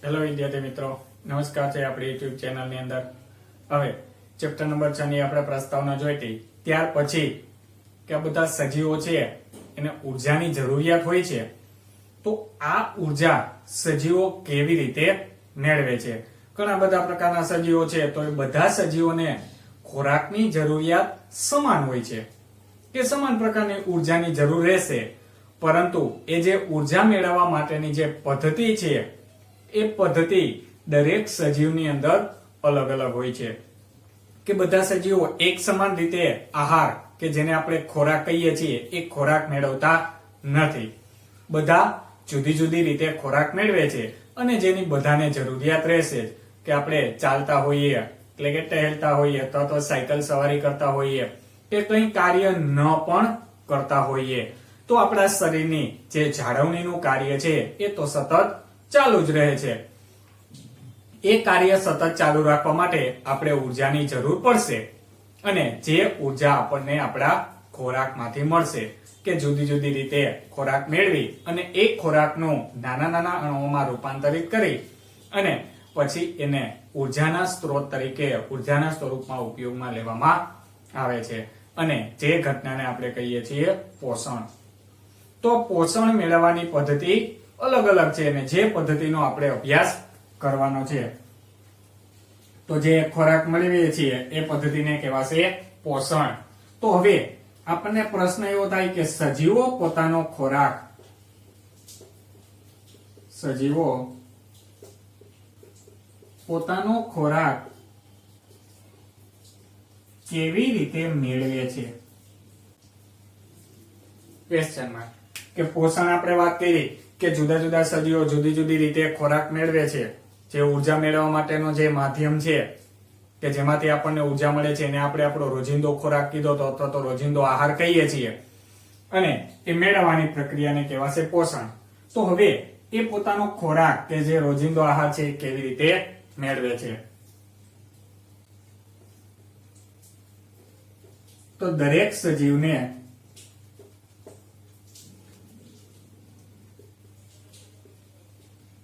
Hello વિદ્યાર્થી મિત્રો, નમસ્કાર છે આપણી યુટ્યુબ ચેનલની અંદર. હવે ચેપ્ટર નંબર 6 ની આપણે પ્રસ્તાવના જોઈ હતી. ત્યાર પછી કે આ બધા સજીવો છે એને ઉર્જાની જરૂરિયાત હોય છે, તો આ ઉર્જા સજીવો કેવી રીતે મેળવે છે. ઘણા બધા પ્રકારના સજીવો છે, તો એ બધા સજીવોને ખોરાકની જરૂરિયાત સમાન હોય છે કે સમાન પ્રકારની ઉર્જાની જરૂર રહેશે, પરંતુ એ જે ઉર્જા મેળવવા માટેની જે પદ્ધતિ છે એ પદ્ધતિ દરેક સજીવની અંદર અલગ અલગ હોય છે. કે બધા સજીવો એક સમાન રીતે આહાર કે જેને આપણે ખોરાક કહીએ છીએ એ ખોરાક મેળવતા નથી. બધા જુદી જુદી રીતે ખોરાક મેળવે છે અને જેની બધાને જરૂરિયાત રહેશે કે આપણે ચાલતા હોઈએ એટલે કે ટહેલતા હોઈએ અથવા તો સાયકલ સવારી કરતા હોઈએ કે કંઈ કાર્ય ન પણ કરતા હોઈએ, તો આપણા શરીરની જે જાળવણીનું કાર્ય છે એ તો સતત ચાલુ જ રહે છે. એ કાર્ય સતત ચાલુ રાખવા માટે આપણે ઉર્જાની જરૂર પડશે, અને જે ઉર્જા આપણને આપણા ખોરાકમાંથી મળશે કે જુદી જુદી રીતે ખોરાક મેળવી અને એક ખોરાકનું નાના નાના અણુઓમાં રૂપાંતરિત કરી અને પછી એને ઉર્જાના સ્ત્રોત તરીકે ઉર્જાના સ્વરૂપમાં ઉપયોગમાં લેવામાં આવે છે, અને જે ઘટનાને આપણે કહીએ છીએ પોષણ. તો પોષણ મેળવવાની પદ્ધતિ અલગ અલગ છે અને જે પદ્ધતિનો આપણે અભ્યાસ કરવાનો છે, તો જે ખોરાક મેળવીએ છીએ એ પદ્ધતિને કહેવાશે પોષણ. તો હવે આપણને પ્રશ્ન એવો થાય કે સજીવો પોતાનો ખોરાક કેવી રીતે મેળવે છે. Question mark. કે પોષણ આપણે વાત કરી કે જુદા જુદા સજીવો જુદી જુદી રીતે ખોરાક મેળવે છે. જે ઉર્જા મેળવવા માટેનો જે માધ્યમ છે કે જેમાંથી આપણને ઉર્જા મળે છે એને આપણે આપણો રોજિંદો ખોરાક કીધો તો અથવા તો રોજિંદો આહાર કહીએ છીએ, અને એ મેળવવાની પ્રક્રિયાને કહેવાશે પોષણ. તો હવે એ પોતાનો ખોરાક કે જે રોજિંદો આહાર છે એ કેવી રીતે મેળવે છે. તો દરેક સજીવને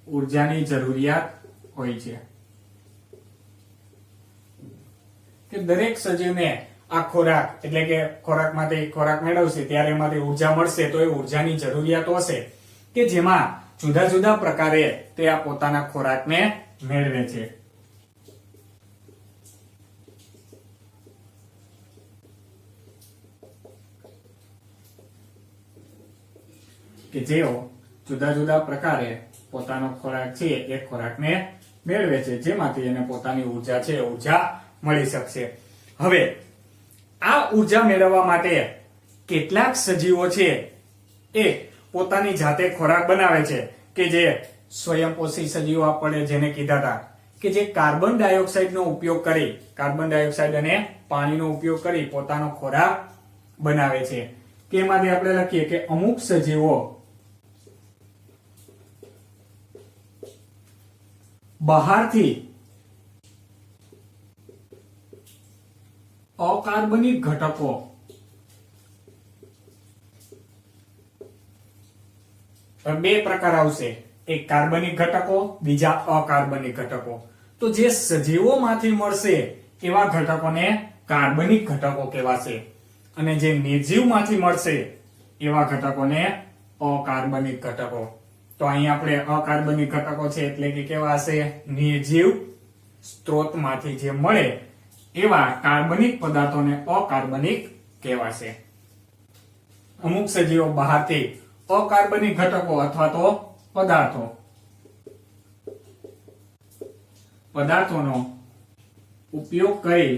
ઉર્જાની જરૂરિયાત હોય છે. કે દરેક સજીવને આ ખોરાક એટલે કે ખોરાકમાંથી ખોરાક મેળવશે ત્યારે એમાંથી ઉર્જા મળશે, તો એ ઉર્જાની જરૂરિયાત હશે કે જેમાં જુદા જુદા પ્રકારે તે આ પોતાના ખોરાકને મેળવે છે. કે જેઓ જુદા જુદા પ્રકારે પોતાનો ખોરાક છે એ ખોરાકને મેળવે છે, જેમાંથી એને પોતાની ઉર્જા છે ઉર્જા મળી શકશે. હવે આ ઉર્જા મેળવવા માટે કેટલાક સજીવો છે એ પોતાની જાતે ખોરાક બનાવે છે, કે જે સ્વયંપોષી સજીવો આપણે જેને કીધા હતા કે જે કાર્બન ડાયોક્સાઇડ નો ઉપયોગ કરી કાર્બન ડાયોક્સાઇડ અને પાણીનો ઉપયોગ કરી પોતાનો ખોરાક બનાવે છે. કે એમાંથી આપણે લખીએ કે અમુક સજીવો બહારથી અકાર્બનિક ઘટકો બે પ્રકાર આવશે, એક કાર્બનિક ઘટકો, બીજા અકાર્બનિક ઘટકો. તો જે સજીવોમાંથી મળશે એવા ઘટકોને કાર્બનિક ઘટકો કહેવાશે, અને જે નિર્જીવમાંથી મળશે એવા ઘટકોને અકાર્બનિક ઘટકો. તો અહીં આપણે અકાર્બનિક ઘટકો છે એટલે કે કેવા હશે, નિર્જીવ સ્ત્રોતમાંથી જે મળે એવા કાર્બનિક પદાર્થોને અકાર્બનિક કહેવાશે. અમુક સજીવો બહારથી અકાર્બનિક ઘટકો અથવા તો પદાર્થોનો ઉપયોગ કરી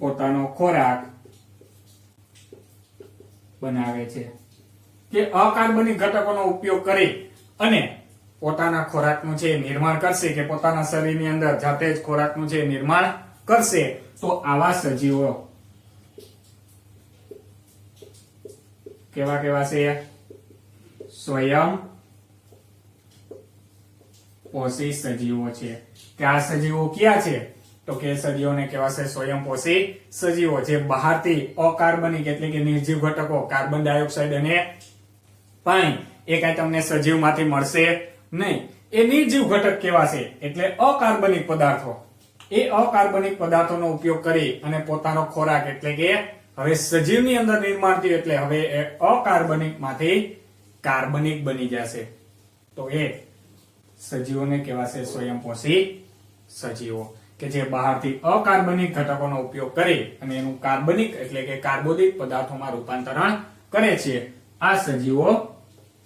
પોતાનો ખોરાક બનાવે છે. કે અકાર્બનિક ઘટકોનો ઉપયોગ કરી અને પોતાના ખોરાકનું છે નિર્માણ કરશે, કે પોતાના શરીરની અંદર જાતે જ ખોરાકનું છે નિર્માણ કરશે, તો આવા સજીવો કેવા છે, સ્વયં પોષી સજીવો છે. કે આ સજીવો ક્યાં છે, તો તો કે સજીવોને કહેવાશે સ્વયંપોષી સજીવો, જે બહારથી અકાર્બનિક એટલે કે નિર્જીવ ઘટકો કાર્બન ડાયોક્સાઇડ અને પાણી એ કઈ તમને સજીવમાંથી મળશે નહીં, એ નિર્જીવ ઘટક કહેવાશે. એટલે અકાર્બનિક પદાર્થો, એ અકાર્બનિક પદાર્થોનો ઉપયોગ કરી અને પોતાનો ખોરાક એટલે કે હવે સજીવની અંદર નિર્માણ થયું એટલે હવે એ અકાર્બનિક માંથી કાર્બનિક બની જશે. તો એ સજીવોને કહેવાશે સ્વયંપોષી સજીવો, કે જે બહારથી અકાર્બનિક ઘટકોનો ઉપયોગ કરી અને એનું કાર્બનિક એટલે કે કાર્બોદિત પદાર્થોમાં રૂપાંતરણ કરે છે. આ સજીવો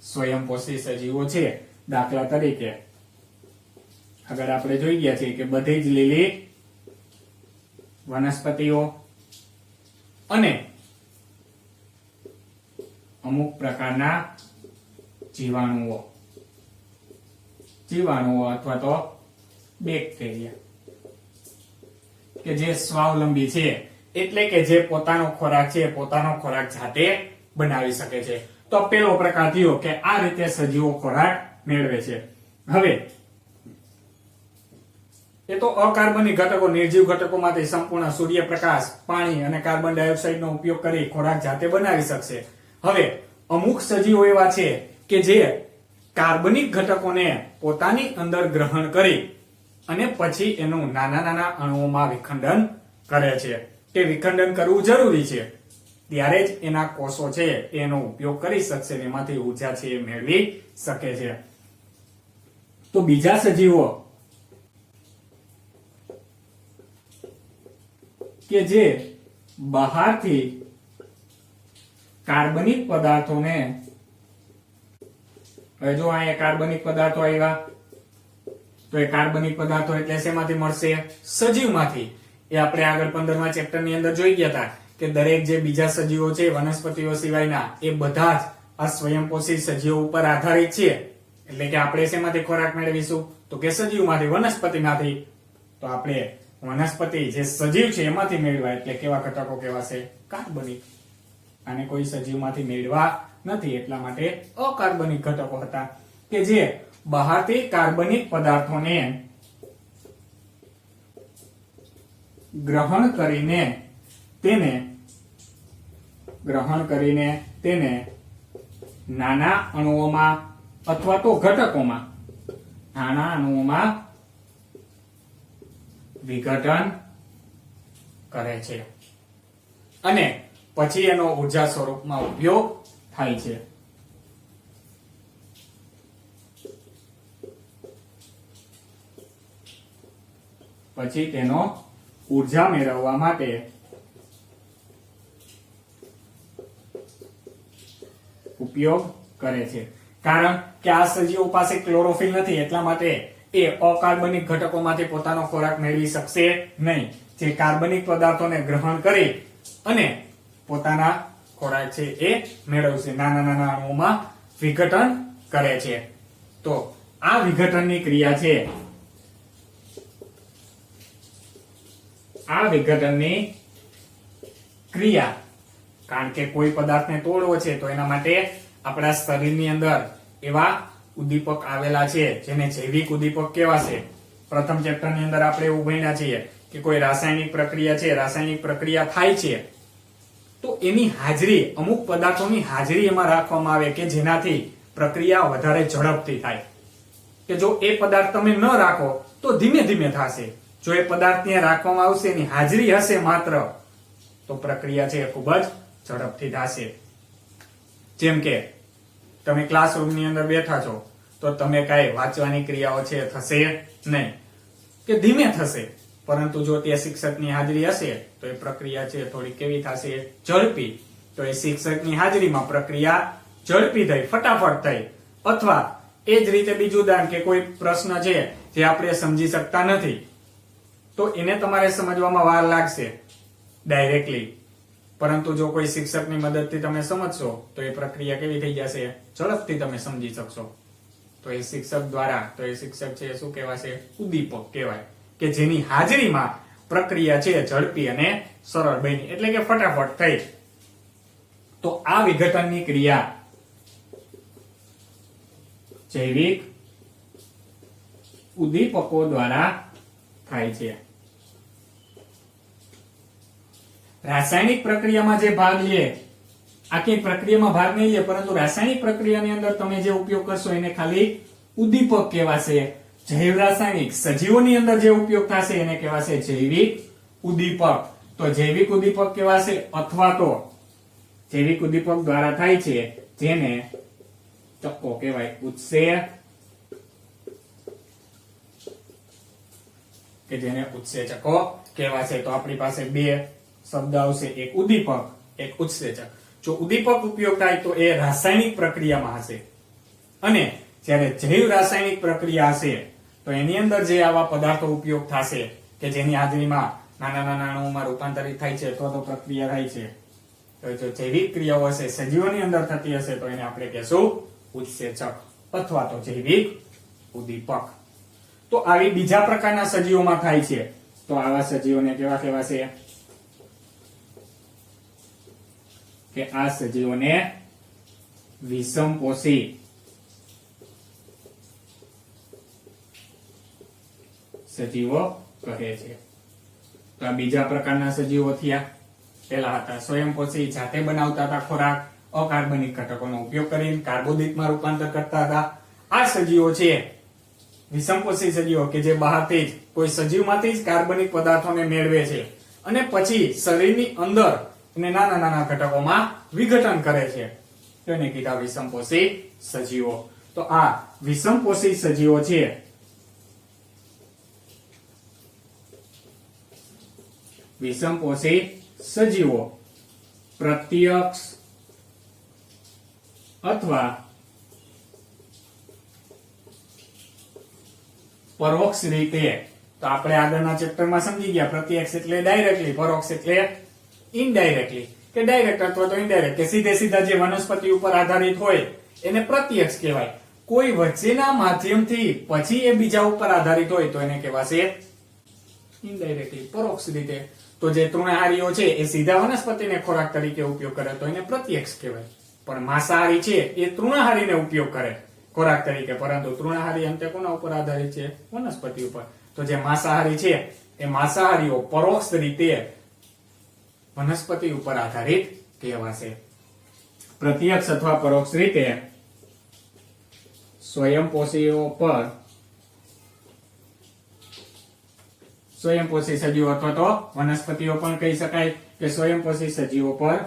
સ્વયંપોષી સજીવો છે. દાખલા તરીકે આગળ આપણે જોઈ ગયા છીએ કે બધી જ લીલી વનસ્પતિઓ અને અમુક પ્રકારના જીવાણુઓ અથવા તો બેક્ટેરિયા કે જે સ્વાવલંબી છે, એટલે કે જે પોતાનો ખોરાક છે પોતાનો ખોરાક જાતે બનાવી શકે છે. તો પેલો પ્રકાર થયો કે આ રીતે સજીવો ખોરાક મેળવે છે. હવે એ તો અકાર્બનિક ઘટકો નિર્જીવ ઘટકોમાંથી સંપૂર્ણ સૂર્યપ્રકાશ, પાણી અને કાર્બન ડાયોક્સાઇડ નો ઉપયોગ કરી ખોરાક જાતે બનાવી શકશે. હવે અમુક સજીવો એવા છે કે જે કાર્બનિક ઘટકોને પોતાની અંદર ગ્રહણ કરી અને પછી એનું નાના નાના અણુઓમાં વિખંડન કરે છે. તે વિખંડન કરવું જરૂરી છે, ત્યારે જ એના કોષો છે એનો ઉપયોગ કરી શકશે, એમાંથી ઉર્જા છે એ મેળવી શકે છે. તો બીજા સજીવો કે જે બહારથી કાર્બનિક પદાર્થોને, હવે જો અહીંયા કાર્બનિક પદાર્થો આવ્યા તો એ કાર્બનિક પદાર્થો એટલે શેમાંથી મળશે? સજીવમાંથી. એ આપણે આગળ 15મા ચેપ્ટરની અંદર જોઈ ગયા હતા કે દરેક જે બીજા સજીવો છે વનસ્પતિઓ સિવાયના એ બધા જ આ સ્વયંપોષી સજીવો ઉપર આધારિત છે. એટલે કે આપણે શેમાંથી ખોરાક મેળવીશું? તો કે સજીવમાંથી, વનસ્પતિમાંથી. તો આપણે વનસ્પતિ જે સજીવ છે એમાંથી મેળવા એટલે કેવા ઘટકો કહેવાશે? કાર્બનિક. અને કોઈ સજીવમાંથી મેળવા નથી, એટલા માટે અકાર્બનિક ઘટકો હતા કે જે બહારથી કાર્બનિક પદાર્થોને ગ્રહણ કરીને તેને નાના અણુઓમાં અથવા તો ઘટકોમાં, નાના અણુઓમાં વિઘટન કરે છે અને પછી એનો ઉર્જા સ્વરૂપમાં ઉપયોગ થાય છે. પછી તેનો ઉર્જા મેળવવા માટે ઉપયોગ કરે છે. કારણ કે આ સજીવો પાસે ક્લોરોફિલ નથી, એટલા માટે એ અકાર્બનિક ઘટકોમાંથી પોતાનો ખોરાક મેળવી શકશે નહીં. જે કાર્બનિક પદાર્થોને ગ્રહણ કરી અને પોતાના ખોરાક છે એ મેળવશે, નાના નાના અણુઓમાં વિઘટન કરે છે. તો આ વિઘટનની ક્રિયા છે, આ વિઘટનની ક્રિયા, કારણ કે કોઈ પદાર્થને તોડવો છે તો એના માટે આપણા શરીરની અંદર એવા ઉદ્દીપક આવેલા છે જેને જૈવિક ઉદ્દીપક કહેવાશે. પ્રથમ ચેપ્ટરની અંદર આપણે એવું ભણ્યા છીએ કે કોઈ રાસાયણિક પ્રક્રિયા છે, રાસાયણિક પ્રક્રિયા થાય છે તો એની હાજરી, અમુક પદાર્થોની હાજરી એમાં રાખવામાં આવે કે જેનાથી પ્રક્રિયા વધારે ઝડપથી થાય. કે જો એ પદાર્થ તમે ન રાખો તો ધીમે ધીમે થશે. જો એ પદાર્થ ત્યાં રાખવામાં આવશે, એની હાજરી હશે માત્ર, તો પ્રક્રિયા છે એ ખૂબ જ ઝડપથી થશે. જેમ કે તમે ક્લાસરૂમની અંદર બેઠા છો તો તમે કઈ વાંચવાની ક્રિયાઓ છે થશે નહીં, કે ધીમે થશે. પરંતુ જો ત્યાં શિક્ષકની હાજરી હશે તો એ પ્રક્રિયા છે થોડી કેવી થશે? ઝડપી. તો એ શિક્ષકની હાજરીમાં પ્રક્રિયા ઝડપી થઈ, ફટાફટ થઈ. અથવા એ જ રીતે બીજું ઉદાહરણ કે કોઈ પ્રશ્ન છે જે આપણે સમજી શકતા નથી તો એને તમારે સમજવામાં વાર લાગશે ડાયરેક્ટલી, પરંતુ જો કોઈ શિક્ષકની મદદથી તમે સમજશો તો એ પ્રક્રિયા કેવી થઈ જશે? ઝડપથી તમે સમજી શકશો. તો એ શિક્ષક દ્વારા, તો એ શિક્ષક છે શું કહેવાશે? ઉદ્દીપક કહેવાય, કે જેની હાજરીમાં પ્રક્રિયા છે ઝડપી અને સરળ બની, એટલે કે ફટાફટ થઈ. તો આ વિઘટનની ક્રિયા જૈવિક ઉદ્દીપકો દ્વારા થાય છે. રાસાયણિક પ્રક્રિયામાં જે ભાગ લે, આખી પ્રક્રિયામાં ભાગ નહીં લે, પરંતુ રાસાયણિક પ્રક્રિયાની અંદર તમે જે ઉપયોગ કરશો એને ખાલી ઉદ્દીપક કહેવાશે. જૈવ રાસાયણિક સજીવોની અંદર જે ઉપયોગ થશે એને કહેવાશે જૈવિક ઉદ્દીપક. તો જૈવિક ઉદ્દીપક કહેવાશે, અથવા તો જૈવિક ઉદ્દીપક દ્વારા થાય છે જેને ચક્કો કહેવાય, ઉત્સેચક કે જેને ઉત્સેચકો કહેવાશે. તો આપણી પાસે બે શબ્દ આવશે, એક ઉદ્દીપક, એક ઉત્સેચક. જો ઉદ્દીપક ઉપયોગ થાય તો એ રાસાયણિક પ્રક્રિયામાં હશે, અને જ્યારે જૈવ રાસાયણિક પ્રક્રિયા હશે તો એની અંદર જે આવા પદાર્થો ઉપયોગ થશે કે જેની હાજરીમાં નાના નાના અણુઓમાં રૂપાંતરિત થાય છે અથવા તો પ્રક્રિયા થાય છે, તો જો જૈવિક ક્રિયાઓ હશે, સજીવોની અંદર થતી હશે, તો એને આપણે કહેશું ઉત્સેચક અથવા તો જૈવિક ઉદ્દીપક. તો આવી બીજા પ્રકારના સજીવોમાં થાય છે. તો આવા સજીવોને કેવા કહેવાશે? કે આ સજીવોને વિષમપોષી સજીવો કહે છે. તો આ બીજા પ્રકારના સજીવો થયા. પેલા હતા સ્વયંપોષી, જાતે બનાવતા હતા ખોરાક, અકાર્બનિક ઘટકોનો ઉપયોગ કરીને કાર્બોદિતમાં રૂપાંતર કરતા હતા. આ સજીવો છે વિષમપોષી સજીવો કે જે બહારથી જ કોઈ સજીવમાંથી જ કાર્બનિક પદાર્થોને મેળવે છે અને પછી શરીરની અંદર એને નાના નાના ઘટકોમાં વિઘટન કરે છે, તો એને કીધા વિષમપોષી સજીવો. તો આ વિષમપોષી સજીવો છે વિષમપોષી સજીવો પ્રત્યક્ષ અથવા પરોક્ષ રીતે, તો આપણે આગળના ચેપ્ટરમાં સમજી ગયા, પ્રત્યક્ષ એટલે ડાયરેક્ટલી, પરોક્ષ એટલે ઇનડાયરેક્ટલી, કે ડાયરેક્ટ અથવા તો ઇનડાયરેક્ટ, કે સીધે સીધા જે વનસ્પતિ ઉપર આધારિત હોય એને પ્રત્યક્ષ કહેવાય. કોઈ વચ્ચેના માધ્યમથી પછી એ બીજા ઉપર આધારિત હોય તો એને કહેવાશે ઇનડાયરેક્ટલી, પરોક્ષ રીતે. તો જે તૃણાહારીઓ છે એ સીધા વનસ્પતિને ખોરાક તરીકે ઉપયોગ કરે તો એને પ્રત્યક્ષ કહેવાય. પણ માંસાહારી છે એ તૃણાહારીને ઉપયોગ કરે ખોરાક તરીકે, પરંતુ તૃણાહારી અંતે કોના ઉપર આધારિત છે? વનસ્પતિ ઉપર. તો જે માંસાહારી છે એ માંસાહારીઓ પરોક્ષ રીતે વનસ્પતિ ઉપર આધારિત કહેવાશે. પ્રત્યક્ષ અથવા પરોક્ષ રીતે સ્વયંપોષીઓ પર, સ્વયંપોષી સજીવો અથવા તો વનસ્પતિઓ પણ કહી શકાય કે સ્વયંપોષી સજીવો પર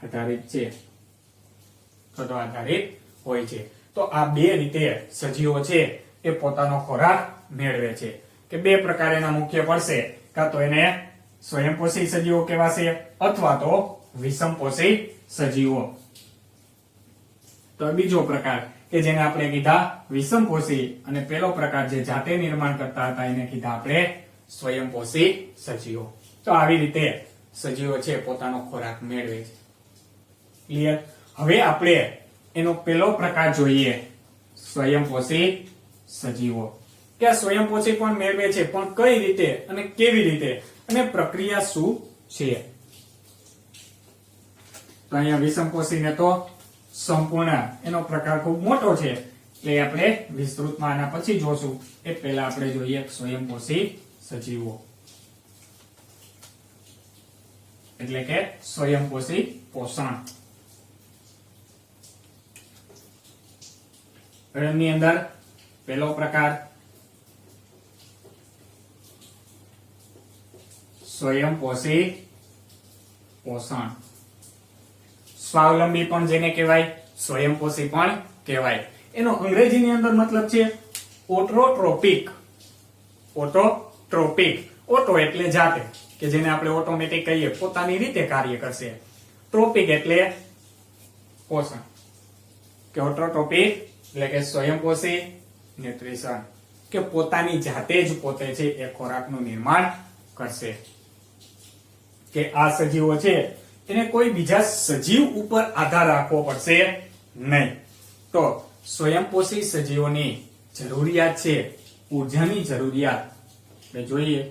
આધારિત છે, તો આધારિત હોય છે. તો આ બે રીતે સજીવો છે એ પોતાનો ખોરાક મેળવે છે. કે બે પ્રકાર એના મુખ્ય પડશે, કાં તો એને સ્વયંપોષી સજીવો કહેવાશે અથવા તો વિષમપોષી સજીવો. તો બીજો પ્રકાર કે જેને આપણે કીધા વિષમપોષી, અને પેલો પ્રકાર જે જાતે નિર્માણ કરતા હતા એને કીધા આપણે સ્વયંપોષી સજીવો. તો આવી રીતે સજીવો છે પોતાનો ખોરાક મેળવે છે. ક્લિયર? હવે આપણે એનો પેલો પ્રકાર જોઈએ, સ્વયંપોષી સજીવો. કે આ સ્વયંપોષી પણ મેળવે છે, પણ કઈ રીતે અને કેવી રીતે, અને પ્રક્રિયા શું છે? તો અહીંયા વિષમપોષીને તો સંપૂર્ણ એનો પ્રકાર ખૂબ મોટો છે, એટલે આપણે વિસ્તૃતમાં આના પછી જોશું. એ પહેલા આપણે જોઈએ સ્વયંપોષી સજીવો, એટલે કે સ્વયંપોષી પોષણ. એની અંદર પહેલો પ્રકાર સ્વયંપોષી પોષણ. સ્વાવલંબી પણ જેને કહેવાય, સ્વયંપોષી પણ કહેવાય. એનો અંગ્રેજીની અંદર મતલબ છે ઓટોટ્રોપિક. ઓટોટ્રોપિક, ઓટો એટલે જાતે, કે જેને આપણે ઓટોમેટિક કહીએ, પોતાની રીતે કાર્ય કરશે. ટ્રોપિક એટલે પોષણ, કે ઓટોટ્રોપિક એટલે કે સ્વયંપોષી ન્યુટ્રિશન, કે પોતાની જાતે જ પોતે છે એ ખોરાકનું નિર્માણ કરશે. કે આ સજીવો છે એને કોઈ બીજા સજીવ ઉપર આધાર રાખવો પડશે નહીં. તો સ્વયંપોષી સજીવોની જરૂરિયાત છે ઉર્જાની જરૂરિયાત. એટલે જોઈએ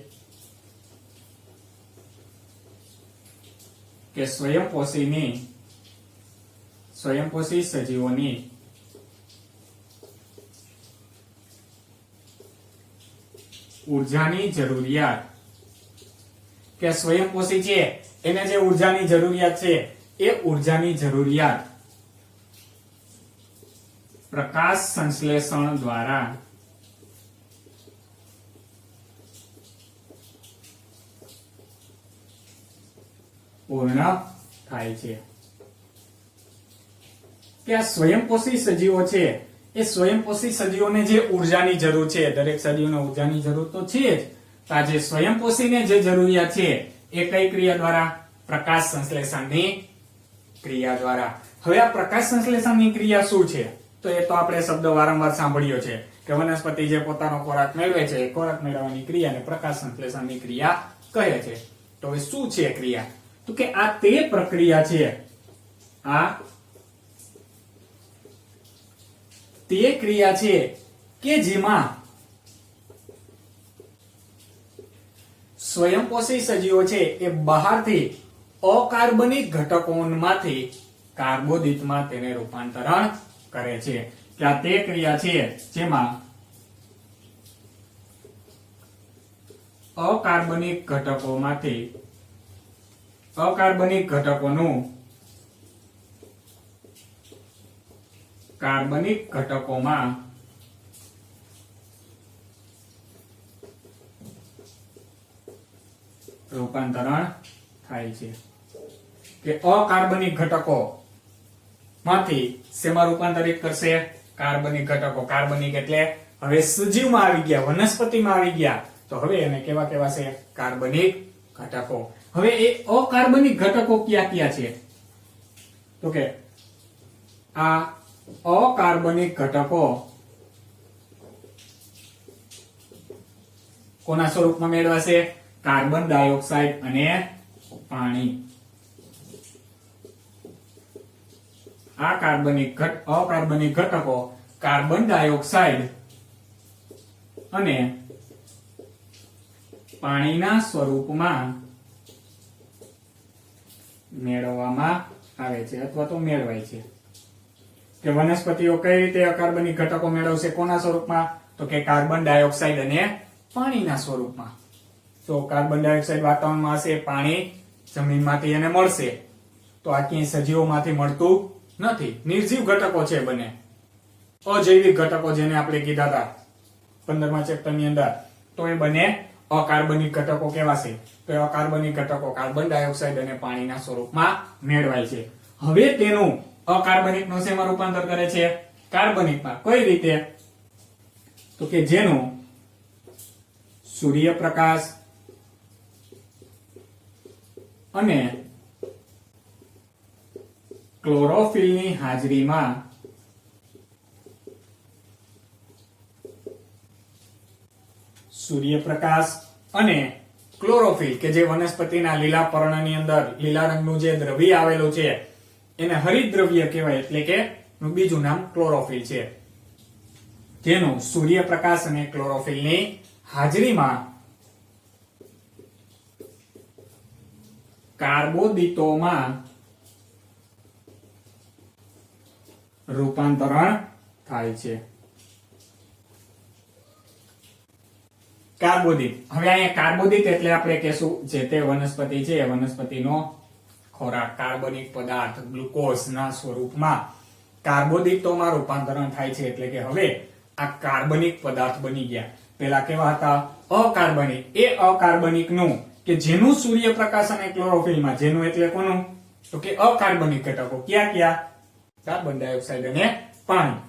કે સ્વયંપોષી સજીવોની ઉર્જાની જરૂરિયાત કે સ્વયંપોષી છે એને જે ઉર્જાની જરૂરિયાત છે એ ઉર્જાની જરૂરિયાત પ્રકાશ સંશ્લેષણ દ્વારા પૂર્ણ થાય છે. કે આ સ્વયંપોષી સજીવો છે એ સ્વયંપોષી સજીવોને જે ઉર્જાની જરૂર છે, દરેક સજીવને ઉર્જાની જરૂર તો છે જ, તો આ જે સ્વયંપોષીને જે જરૂરિયાત છે એ કઈ ક્રિયા દ્વારા? પ્રકાશ સંશ્લેષણની ક્રિયા દ્વારા. હવે આ પ્રકાશ સંશ્લેષણની ક્રિયા શું છે? તો એ તો આપણે શબ્દ વારંવાર સાંભળ્યો છે કે વનસ્પતિ જે પોતાનો ખોરાક મેળવે છે એ ખોરાક મેળવવાની ક્રિયાને પ્રકાશ સંશ્લેષણની ક્રિયા કહે છે. તો હવે શું છે ક્રિયા? તો કે આ તે પ્રક્રિયા છે, આ તે ક્રિયા છે કે જેમાં સ્વયંપોષી સજીવો છે એ બહારથી અકાર્બનિક ઘટકોમાંથી કાર્બોદિતમાં તેને રૂપાંતરણ કરે છે. કે આ તે ક્રિયા છે જેમાં અકાર્બનિક ઘટકોનું કાર્બનિક ઘટકોમાં રૂપાંતરણ થાય છે. કે અકાર્બનિક ઘટકો માંથી શેમાં રૂપાંતરિત કરશે? કાર્બનિક ઘટકો. કાર્બનિક એટલે હવે સજીવમાં આવી ગયા, વનસ્પતિમાં આવી ગયા, તો હવે એને કેવા છે? કાર્બનિક ઘટકો. હવે એ અકાર્બનિક ઘટકો કયા કયા છે? તો કે આ અકાર્બનિક ઘટકો કોના સ્વરૂપમાં મેળવાશે? કાર્બન ડાયોક્સાઇડ અને પાણી. આ અકાર્બનિક ઘટકો કાર્બન ડાયોક્સાઇડ અને પાણીના સ્વરૂપમાં મેળવવામાં આવે છે અથવા તો મેળવાય છે. કે વનસ્પતિઓ કઈ રીતે અકાર્બનિક ઘટકો મેળવશે? કોના સ્વરૂપમાં? તો કે કાર્બન ડાયોક્સાઇડ અને પાણીના સ્વરૂપમાં. તો કાર્બન ડાયોક્સાઇડ વાતાવરણમાં હશે, પાણી જમીનમાંથી એને મળશે. તો આ ક્યાંય સજીવોમાંથી મળતું નથી. નિર્જીવ ઘટકો છે બને, અજૈવિક ઘટકો જેને આપણે કીધા હતા 15મા ચેપ્ટરની અંદર, તો એ બને અકાર્બનિક ઘટકો કહેવાશે. તો એ અકાર્બનિક ઘટકો કાર્બન ડાયોક્સાઇડ અને પાણીના સ્વરૂપમાં મેળવાય છે. હવે તેનું અકાર્બનિક નું શેમાં રૂપાંતર કરે છે? કાર્બનિકમાં. કઈ રીતે? તો કે જેનું સૂર્યપ્રકાશ અને ક્લોરોફિલની હાજરીમાં સૂર્યપ્રકાશ અને ક્લોરોફિલ કે જે વનસ્પતિના લીલા પર્ણની અંદર લીલા રંગનું જે દ્રવ્ય આવેલું છે એને હરિતદ્રવ્ય કહેવાય, એટલે કે બીજું નામ ક્લોરોફિલ છે. જેનું સૂર્યપ્રકાશ અને ક્લોરોફિલની હાજરીમાં કાર્બોદિતોમાં રૂપાંતરણ થાય છે. કાર્બોદિત. હવે અહીંયા કાર્બોદિત એટલે આપણે કહેશું જે તે વનસ્પતિ છે વનસ્પતિનો ખોરાક કાર્બનિક પદાર્થ ગ્લુકોઝ ના સ્વરૂપમાં કાર્બોદિતોમાં રૂપાંતરણ થાય છે. એટલે કે હવે આ કાર્બનિક પદાર્થ બની ગયા. પેલા કેવા હતા? અકાર્બનિક. એ અકાર્બનિક નું કે જેનું સૂર્યપ્રકાશ અને ક્લોરોફિલમાં, જેનું એટલે કોનું? તો કે અકાર્બનિક ઘટકો ક્યાં ક્યાં? કાર્બન ડાયોક્સાઇડ અને પાણી.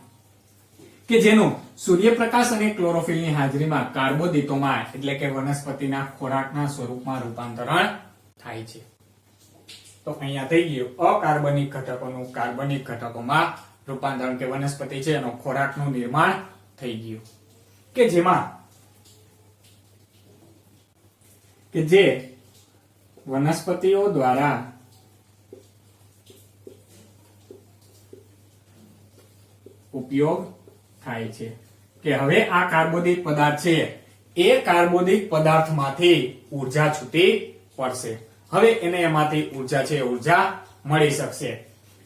કે જેનું સૂર્યપ્રકાશ અને ક્લોરોફિલની હાજરીમાં કાર્બોદિતોમાં એટલે કે વનસ્પતિના ખોરાકના સ્વરૂપમાં રૂપાંતરણ થાય છે. તો અહીંયા થઈ ગયું અકાર્બનિક ઘટકોનું કાર્બનિક ઘટકોમાં રૂપાંતરણ, કે વનસ્પતિ છે એનો ખોરાકનું નિર્માણ થઈ ગયું. કે જેમાં કે જે વનસ્પતિઓ દ્વારા ઉપયોગ થાય છે. કે હવે આ કાર્બોદિત પદાર્થ છે એ કાર્બોદિત પદાર્થમાંથી ઉર્જા છૂટી પડશે. હવે એને એમાંથી ઉર્જા છે ઉર્જા મળી શકશે.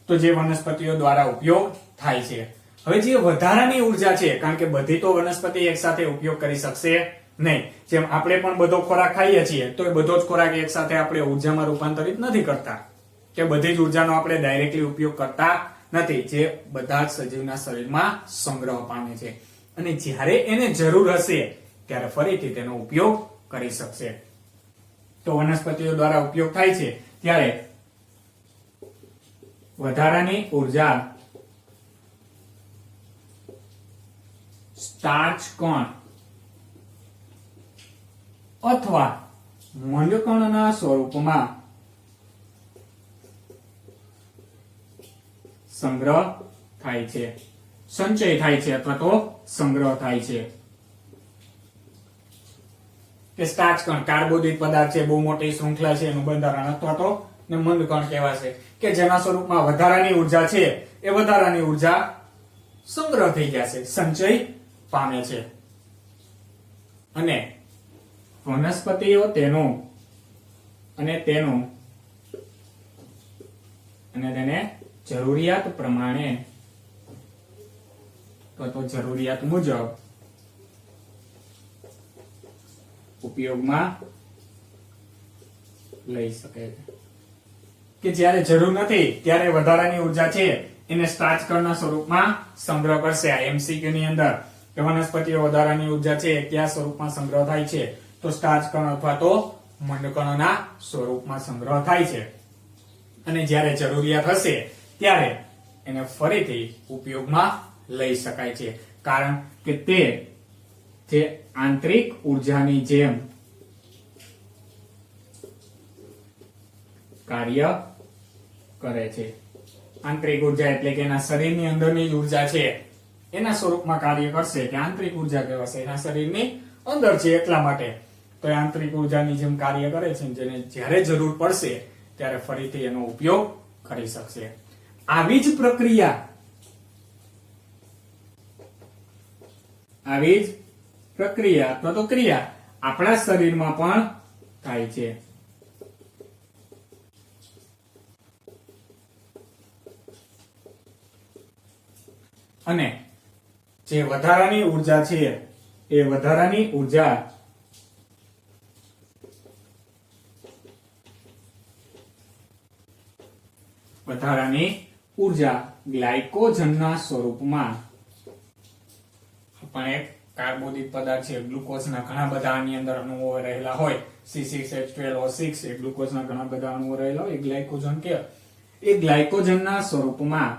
તો જે વનસ્પતિઓ દ્વારા ઉપયોગ થાય છે. હવે જે વધારાની ઉર્જા છે, કારણ કે બધી તો વનસ્પતિ એક સાથે ઉપયોગ કરી શકશે નહીં. જેમ આપણે પણ બધો ખોરાક ખાઈએ છીએ તો એ બધો જ ખોરાક એક સાથે આપણે ઉર્જામાં રૂપાંતરિત નથી કરતા, કે બધી જ ઉર્જાનો આપણે ડાયરેક્ટલી ઉપયોગ કરતા નથી, જે બધા જ સજીવના શરીરમાં સંગ્રહ પામે છે અને જ્યારે એને જરૂર હશે ત્યારે ફરીથી તેનો ઉપયોગ કરી શકશે. તો વનસ્પતિઓ દ્વારા ઉપયોગ થાય છે ત્યારે વધારાની ઉર્જા સ્ટાર્ચ કણ અથવા મંડકણના સ્વરૂપમાં સંગ્રહ થાય છે, સંચય થાય છે અથવા તો સંગ્રહ થાય છે. કે સ્ટાર્ચ કણ કાર્બોદિત પદાર્થ છે, બહુ મોટી શૃંખલા છે એનું બંધારણ, અથવા તો મંડકણ કહેવાશે કે જેના સ્વરૂપમાં વધારાની ઉર્જા છે એ વધારાની ઉર્જા સંગ્રહ થઈ જશે, સંચય પામે છે અને વનસ્પતિઓ તેનું તેને જરૂરિયાત પ્રમાણે તો જરૂરિયાત મુજબ ઉપયોગમાં લઈ શકે છે. કે જ્યારે જરૂર નથી ત્યારે વધારાની ઉર્જા છે એને સ્ટાર્ચ કણના સ્વરૂપમાં સંગ્રહ કરશે. આ એમસીક્યુ ની અંદર કે વનસ્પતિઓ વધારાની ઉર્જા છે કયા સ્વરૂપમાં સંગ્રહ થાય છે, તો સ્ટાર્ચ કણ અથવા તો મંડકણોના સ્વરૂપમાં સંગ્રહ થાય છે અને જ્યારે જરૂરિયાત હશે ત્યારે એને ફરીથી ઉપયોગમાં લઈ શકાય છે, કારણ કે તે જે આંતરિક ઉર્જાની જેમ કાર્ય કરે છે. આંતરિક ઉર્જા એટલે કે એના શરીરની અંદરની ઉર્જા છે એના સ્વરૂપમાં કાર્ય કરશે, કે આંતરિક ઉર્જા કહેવાશે, એના શરીરની અંદર છે એટલા માટે. તો એ આંતરિક ઉર્જાની જેમ કાર્ય કરે છે, જેને જ્યારે જરૂર પડશે ત્યારે ફરીથી એનો ઉપયોગ કરી શકશે. આવી જ પ્રક્રિયા અથવા તો ક્રિયા આપણા શરીરમાં પણ થાય છે. અને જે વધારાની ઉર્જા છે એ વધારાની ઉર્જા ગ્લાયકોજનના સ્વરૂપમાં પણ એક કાર્બોદિત પદાર્થ છે, ગ્લુકોઝના ઘણા બધા આની અંદર અણુઓ રહેલા હોય, C6H12O6 એ ગ્લુકોઝના ઘણા બધા અણુઓ રહેલા હોય, ગ્લાયકોજન કે એ ગ્લાયકોજનના સ્વરૂપમાં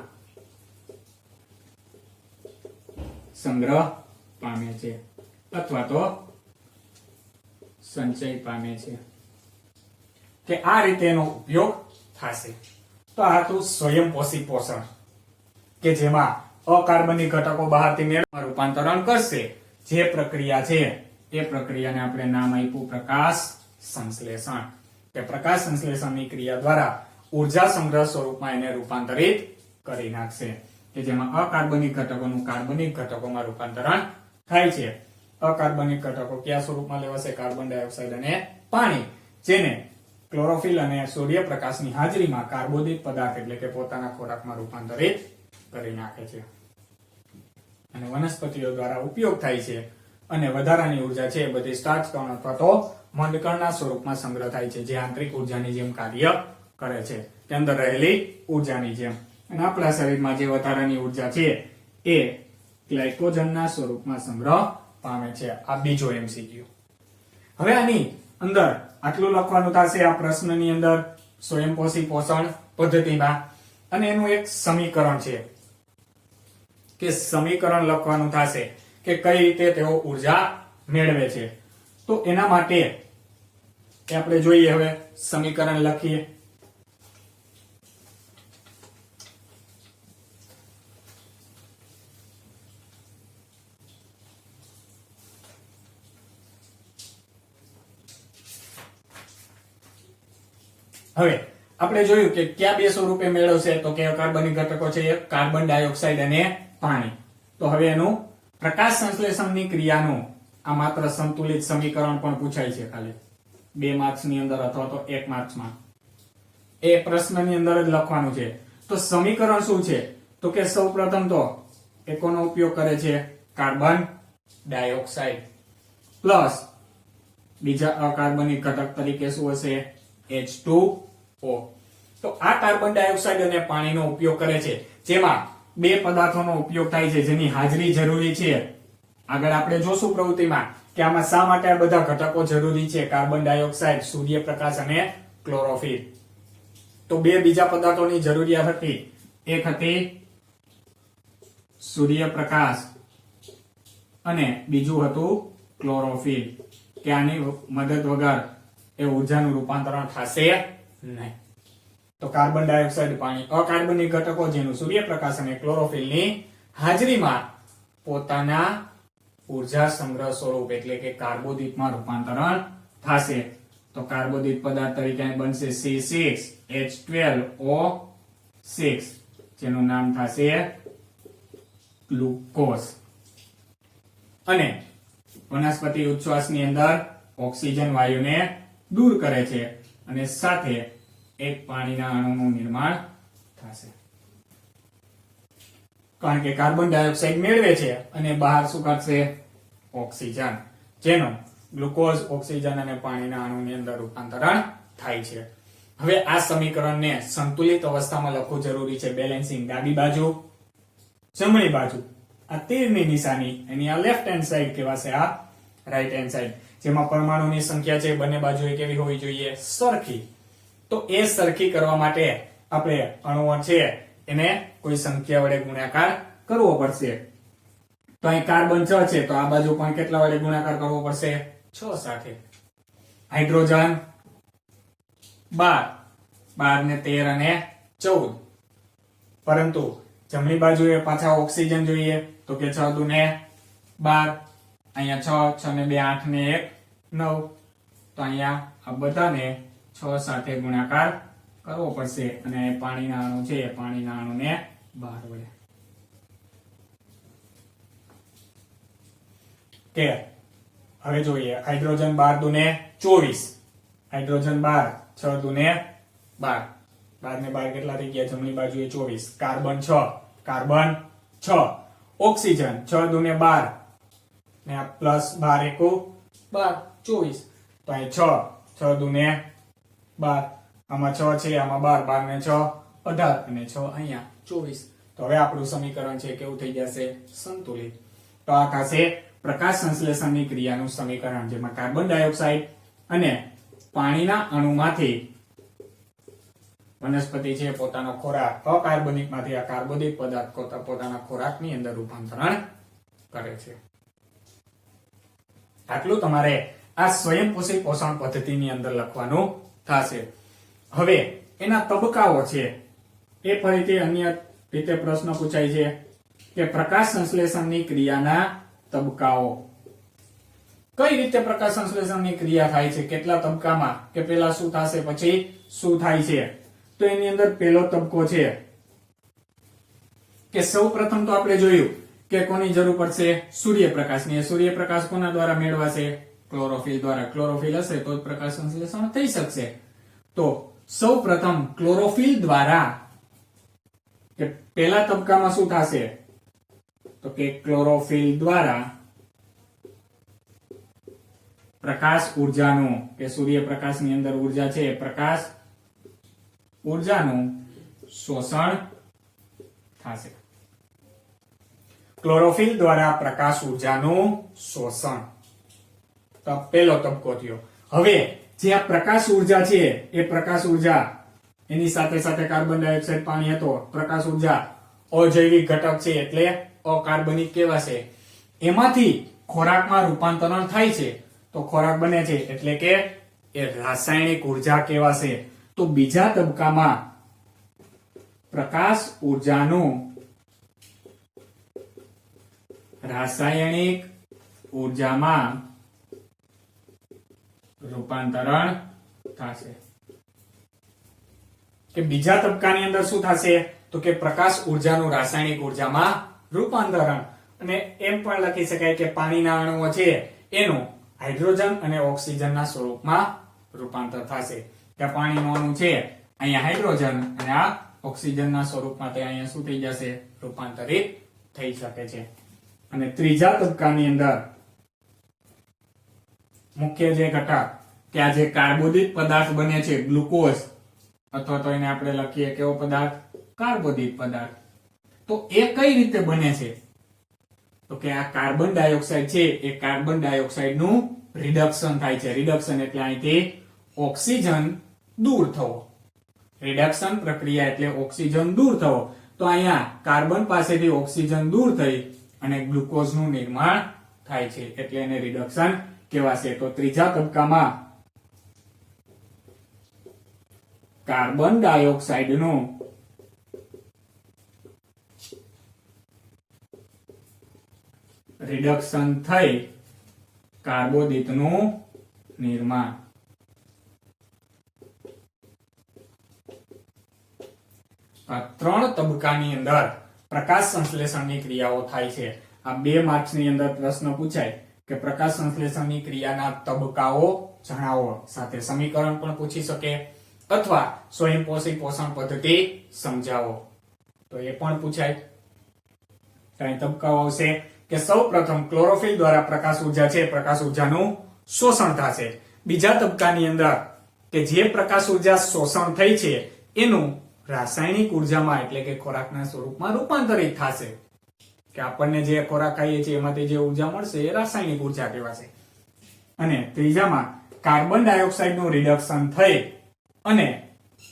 સંગ્રહ પામે છે અથવા તો સંચય પામે છે, કે આ રીતે એનો ઉપયોગ થશે. તો આ હતું સ્વયંપોષી પોષણ, કે જેમાં અકાર્બનિક ઘટકો બહારથી મેળવવા રૂપાંતરણ કરશે. જે પ્રક્રિયા છે એ પ્રક્રિયાને આપણે નામ આપ્યું પ્રકાશ સંશ્લેષણ. કે પ્રકાશ સંશ્લેષણની ક્રિયા દ્વારા ઉર્જા સંગ્રહ સ્વરૂપમાં એને રૂપાંતરિત કરી નાખશે, કે જેમાં અકાર્બનિક ઘટકોનું કાર્બનિક ઘટકોમાં રૂપાંતરણ થાય છે. અકાર્બનિક ઘટકો કયા સ્વરૂપમાં લેવાશે? કાર્બન ડાયોક્સાઇડ અને પાણી, જેને ક્લોરોફિલ અને સૂર્યપ્રકાશની હાજરીમાં કાર્બોદિત પદાર્થ એટલે કે પોતાના ખોરાકમાં રૂપાંતરિત કરી નાખે છે અને વનસ્પતિઓ દ્વારા ઉપયોગ થાય છે. અને વધારાની ઉર્જા છે એ બધી સ્ટાર્ચ કણ અથવા તો મંડકણના સ્વરૂપમાં સંગ્રહ થાય છે, જે આંતરિક ઉર્જાની જેમ કાર્ય કરે છે, તે અંદર રહેલી ઉર્જાની જેમ. અને આપણા શરીરમાં જે વધારાની ઉર્જા છે એ ગ્લાયકોજનના સ્વરૂપમાં સંગ્રહ પામે છે. આ બીજો એમસીક્યુ. હવે આની અંદર આટલું લખવાનું થશે આ પ્રશ્નની અંદર સ્વયંપોષી પોષણ પદ્ધતિમાં, અને એનું એક સમીકરણ છે કે સમીકરણ લખવાનું થશે કે કઈ રીતે તેઓ ઉર્જા મેળવે છે. તો એના માટે આપણે જોઈએ, હવે સમીકરણ લખીએ. હવે આપણે જોયું કે કયા બે સ્વરૂપે મેળવશે, તો કે અકાર્બનિક ઘટકો છે એક કાર્બન ડાયોક્સાઇડ અને પાણી. તો હવે એનું પ્રકાશ સંશ્લેષણની ક્રિયાનું આ માત્ર સંતુલિત સમીકરણ પણ પૂછાય છે, ખાલી 2 માર્ક્સની અંદર અથવા તો 1 માર્ક્સમાં. એ પ્રશ્નની અંદર જ લખવાનું છે. તો સમીકરણ શું છે? તો કે સૌપ્રથમ તો એકોનો ઉપયોગ કરે છે કાર્બન ડાયોક્સાઇડ. પ્લસ બીજા અકાર્બનિક ઘટક તરીકે શું હશે H2O. તો આ કાર્બન ડાયોક્સાઇડ અને પાણીનો ઉપયોગ કરે છે, જેમાં બે પદાર્થોનો ઉપયોગ થાય છે જેની હાજરી જરૂરી છે. આગળ આપણે જોશું પ્રવૃત્તિમાં કે આમાં શા માટે આ બધા ઘટકો જરૂરી છે, કાર્બન ડાયોક્સાઇડ, સૂર્યપ્રકાશ અને ક્લોરોફિલ. તો બે બીજા પદાર્થોની જરૂરિયાત હતી. એક હતી સૂર્યપ્રકાશ અને બીજું હતું ક્લોરોફિલ, કે આની મદદ વગર એ ઉર્જાનું રૂપાંતરણ થશે નહીં. તો કાર્બન ડાયોક્સાઇડ, પાણી અકાર્બનિક ઘટકો જેનું સૂર્યપ્રકાશ અને ક્લોરોફિલની હાજરીમાં પોતાના ઉર્જા સંગ્રહ સ્વરૂપ એટલે કે કાર્બોદિતમાં રૂપાંતરણ થશે. તો કાર્બોદિત પદાર્થ તરીકે બનશે C6H12O6, જેનું નામ થશે ગ્લુકોઝ. અને વનસ્પતિ ઉચ્છ્વાસની અંદર ઓક્સિજન વાયુને દૂર કરે છે અને સાથે એક પાણીના અણુનું નિર્માણ થશે. કારણ કે કાર્બન ડાયોક્સાઇડ મેળવે છે અને બહાર શું કાઢશે ઓક્સિજન, જેનું ગ્લુકોઝ, ઓક્સિજન અને પાણીના અણુની અંદર રૂપાંતરણ થાય છે. હવે આ સમીકરણને સંતુલિત અવસ્થામાં લખવું જરૂરી છે. બેલેન્સિંગ, ડાબી બાજુ, જમણી બાજુ. આ તીરની નિશાની એની આ લેફ્ટ હેન્ડ સાઈડ કહેવાશે, આ રાઈટ હેન્ડ સાઈડ. જેમાં પરમાણુની સંખ્યા છે બંને બાજુએ કેવી હોવી જોઈએ સરખી. તો એ સરખી કરવા માટે આપણે અણુઓ છે એને કોઈ સંખ્યા વડે ગુણાકાર કરવો પડશે. તો અહીં કાર્બન 6 છે તો આ બાજુ પણ કેટલા વડે ગુણાકાર કરવો પડશે 6 સાથે. હાઇડ્રોજન 12 ને 13 અને 14. પરંતુ જમણી બાજુએ પાછા ઓક્સિજન જોઈએ તો કે 6 દુ ને 12, અહીંયા 6 ને 2 8 ને 1 9. તો અહીંયા આ બધાને 6 સાથે ગુણાકાર કરવો પડશે અને પાણીના અણુ છે પાણીના અણુને 12 વડે. કે હવે જોઈએ હાઇડ્રોજન 12 દુ ને 24, હાઇડ્રોજન 12, 6 દુ ને 12, 12 ને 12 કેટલા થઈ ગયા જમણી બાજુએ 24. કાર્બન 6, ઓક્સિજન 6 દુ ને 12 ને આ પ્લસ 12 એકુ 12, 24. તો અહીં 6 દુ ને 12, આમાં 6 છે આમાં 12, 12 ને 6 18 અને 6 અહીંયા 24. તો હવે આપણું સમીકરણ છે કેવું થઈ જશે સંતુલિત. તો આ થશે પ્રકાશ સંશ્લેષણની ક્રિયાનું સમીકરણ, જેમાં કાર્બન ડાયોક્સાઇડ અને પાણીના અણુમાંથી વનસ્પતિ છે પોતાનો ખોરાક અકાર્બનિક માંથી આ કાર્બોદિત પદાર્થ પોતાના ખોરાકની અંદર રૂપાંતરણ કરે છે. આટલું તમારે આ સ્વયંપોષી પોષણ પદ્ધતિની અંદર લખવાનું થશે. હવે એના તબક્કાઓ છે એ ફરીથી અન્ય રીતે પ્રશ્ન પૂછાય છે કે પ્રકાશ સંશ્લેષણની ક્રિયાના તબક્કાઓ. કઈ રીતે પ્રકાશ સંશ્લેષણની ક્રિયા થાય છે, કેટલા તબક્કામાં, કે પેલા શું થશે પછી શું થાય છે. તો એની અંદર પહેલો તબક્કો છે કે સૌપ્રથમ તો આપણે જોયું કે કોની જરૂર પડશે સૂર્યપ્રકાશની. સૂર્યપ્રકાશ કોના દ્વારા મેળવાશે ક્લોરોફિલ દ્વારા. ક્લોરોફિલ હશે તો જ પ્રકાશ સંશ્લેષણ થઈ શકશે. તો સૌપ્રથમ ક્લોરોફિલ દ્વારા કે પહેલા તબક્કામાં શું થશે તો કે ક્લોરોફિલ દ્વારા પ્રકાશ ઉર્જાનું કે સૂર્યપ્રકાશની અંદર ઉર્જા છે પ્રકાશ ઉર્જાનું શોષણ થશે. ક્લોરોફિલ દ્વારા પ્રકાશ ઉર્જાનું શોષણ, તો પહેલો તબક્કો થયો. હવે જે આ પ્રકાશ ઉર્જા છે એ પ્રકાશ ઉર્જા એની સાથે સાથે કાર્બન ડાયોક્સાઇડ, પાણી હતો. પ્રકાશ ઉર્જા અજૈવિક ઘટક છે એટલે અકાર્બનિક કહેવાશે. એમાંથી ખોરાકમાં રૂપાંતરણ થાય છે તો ખોરાક બને છે એટલે કે એ રાસાયણિક ઉર્જા કહેવાશે. તો બીજા તબક્કામાં પ્રકાશ ઉર્જાનું રાસાયણિક ઉર્જામાં રૂપાંતરણ થશે. કે બીજા તબક્કાની અંદર શું થશે તો કે પ્રકાશ ઉર્જાનું રાસાયણિક ઉર્જામાં રૂપાંતરણ. અને એમ પણ લખી શકાય કે પાણીના અણુઓ છે એનું હાઇડ્રોજન અને ઓક્સિજનના સ્વરૂપમાં રૂપાંતર થશે. કે પાણીનું અણુ છે અહીંયા હાઇડ્રોજન અને આ ઓક્સિજનના સ્વરૂપમાં તે અહીંયા શું થઈ જશે રૂપાંતરિત થઈ શકે છે. અને ત્રીજા તબક્કાની અંદર મુખ્ય જે ઘટક કે આ જે કાર્બોદિત પદાર્થ બને છે ગ્લુકોઝ, અથવા તો એને આપણે લખીએ કેવો પદાર્થ, કાર્બોદિત પદાર્થ, તો એ કઈ રીતે બને છે? તો કે આ કાર્બન ડાયોક્સાઇડ છે એ કાર્બન ડાયોક્સાઇડ નું રિડક્શન થાય છે. રિડક્શન એટલે અહીંથી ઓક્સિજન દૂર થવો. રિડક્શન પ્રક્રિયા એટલે ઓક્સિજન દૂર થવો. તો અહીંયા કાર્બન પાસેથી ઓક્સિજન દૂર થઈ અને ગ્લુકોઝ નું નિર્માણ થાય છે એટલે એને રિડક્શન કહેવાશે. તો ત્રીજા તબક્કામાં કાર્બન ડાયોક્સાઇડ નું રિડક્શન થઈ કાર્બોદિત નું નિર્માણ. આ 3 તબક્કાની અંદર પ્રકાશ સંશ્લેષણની ક્રિયાઓ થાય છે. આ 2 માર્ક્સની અંદર પ્રશ્ન પૂછાય કે પ્રકાશ સંશ્લેષણની ક્રિયાના તબક્કાઓ જણાવો. સાથે સમીકરણ પણ પૂછી શકે અથવા સ્વયંપોષી પોષણ પદ્ધતિ સમજાવો તો એ પણ પૂછાય. કઈ તબક્કાઓ આવશે કે સૌપ્રથમ ક્લોરોફિલ દ્વારા પ્રકાશ ઉર્જા છે પ્રકાશ ઉર્જાનું શોષણ થશે. બીજા તબક્કાની અંદર કે જે પ્રકાશ ઉર્જા શોષણ થઈ છે એનું રાસાયણિક ઉર્જામાં એટલે કે ખોરાકના સ્વરૂપમાં રૂપાંતરિત થશે. કે આપણને જે ખોરાક ખાઈએ છીએ એમાંથી જે ઉર્જા મળશે એ રાસાયણિક ઉર્જા કહેવાશે. અને ત્રીજામાં કાર્બન ડાયોક્સાઇડ નું રિડક્શન થઈ અને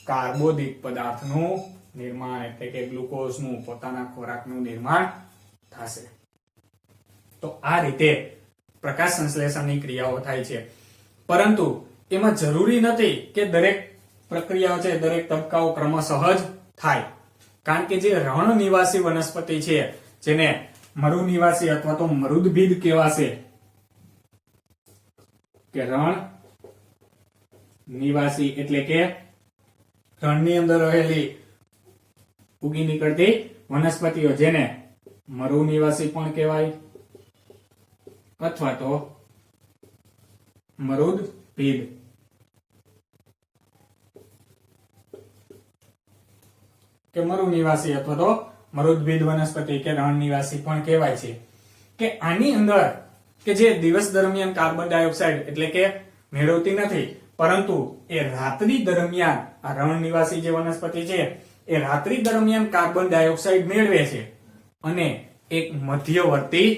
કાર્બોદિત પદાર્થનું નિર્માણ એટલે કે ગ્લુકોઝનું પોતાના ખોરાકનું નિર્માણ થશે. તો આ રીતે પ્રકાશ સંશ્લેષણની ક્રિયાઓ થાય છે. પરંતુ એમાં જરૂરી નથી કે દરેક પ્રક્રિયાઓ છે દરેક તબક્કાઓ ક્રમશઃ જ થાય. કારણ કે જે રણ નિવાસી વનસ્પતિ છે જેને મરુ નિવાસી અથવા તો મરુદભિદ કહેવાશે કે રણ નિવાસી એટલે કે રણની અંદર રહેલી ઉગી નીકળતી વનસ્પતિઓ જેને મરુ નિવાસી પણ કહેવાય અથવા તો મરુદભિદ. કે મરુ નિવાસી અથવા તો મરુદભિદ વનસ્પતિ કે રણ નિવાસી પણ કહેવાય છે. કે આની અંદર કે જે દિવસ દરમિયાન કાર્બન ડાયોક્સાઇડ એટલે કે મેળવતી નથી પરંતુ એ રાત્રિ દરમિયાન આ રણ નિવાસી જે વનસ્પતિ છે એ રાત્રિ દરમિયાન કાર્બન ડાયોક્સાઇડ મેળવે છે અને એક મધ્યવર્તી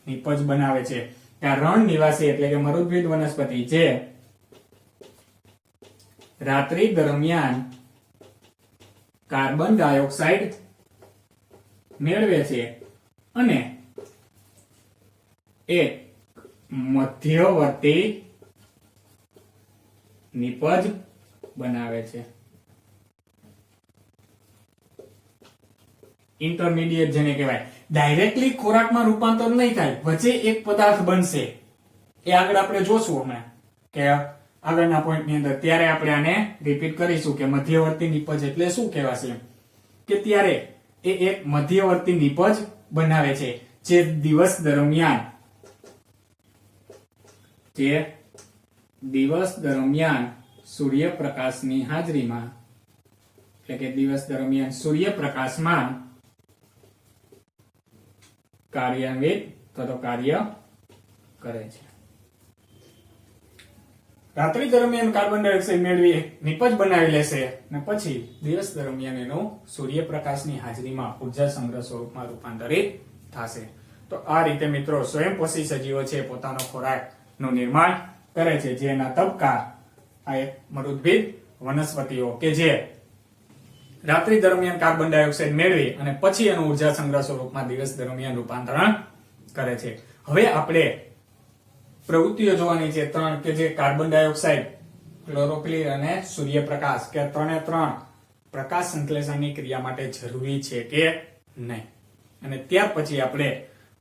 નિપજ બનાવે છે. આ રણ નિવાસી એટલે કે મરુદભિદ વનસ્પતિ છે રાત્રિ દરમિયાન કાર્બન ડાયોક્સાઇડ મેળવે છે અને એક મધ્યવર્તી નિપજ બનાવે છે. ઇન્ટરમીડિયેટ જેને કહેવાય. ડાયરેક્ટલી ખોરાકમાં રૂપાંતર નહીં થાય, વચ્ચે એક પદાર્થ બનશે. એ આગળ આપણે જોશું હમણાં કે આગળના પોઈન્ટની અંદર. ત્યારે આપણે આને રિપીટ કરીશું કે મધ્યવર્તી નિપજ એટલે શું કહેવાશે. કે ત્યારે એ એક મધ્યવર્તી નિપજ બનાવે છે જે દિવસ દરમિયાન સૂર્યપ્રકાશની હાજરીમાં એટલે કે દિવસ દરમિયાન સૂર્યપ્રકાશમાં કાર્યાન્વિત અથવા કાર્ય કરે છે. રાત્રિ દરમિયાન કાર્બન ડાયોક્સાઇડ મેળવી નિપજ બનાવી લેશે અને પછી દિવસ દરમિયાન એનું સૂર્યપ્રકાશની હાજરીમાં ઉર્જા સંગ્રહ સ્વરૂપમાં રૂપાંતરિત થશે. તો આ રીતે મિત્રો સ્વયંપોષી સજીવો છે પોતાનો ખોરાકનું નિર્માણ કરે છે. જેના તબક્કા આ એક મરુદભિદ વનસ્પતિઓ કે જે રાત્રિ દરમિયાન કાર્બન ડાયોક્સાઇડ મેળવી અને પછી એનું ઉર્જા સંગ્રહ સ્વરૂપમાં દિવસ દરમિયાન રૂપાંતરણ કરે છે. હવે આપણે પ્રવૃત્તિઓ જોવાની છે 3 કે જે કાર્બન ડાયોક્સાઇડ, ક્લોરોફિલ અને સૂર્યપ્રકાશ કે 3 પ્રકાશ સંશ્લેષણની ક્રિયા માટે જરૂરી છે કે નહીં. અને ત્યાર પછી આપણે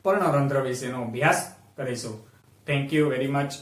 પર્ણરંધ્ર વિશેનો અભ્યાસ કરીશું. Thank you very much.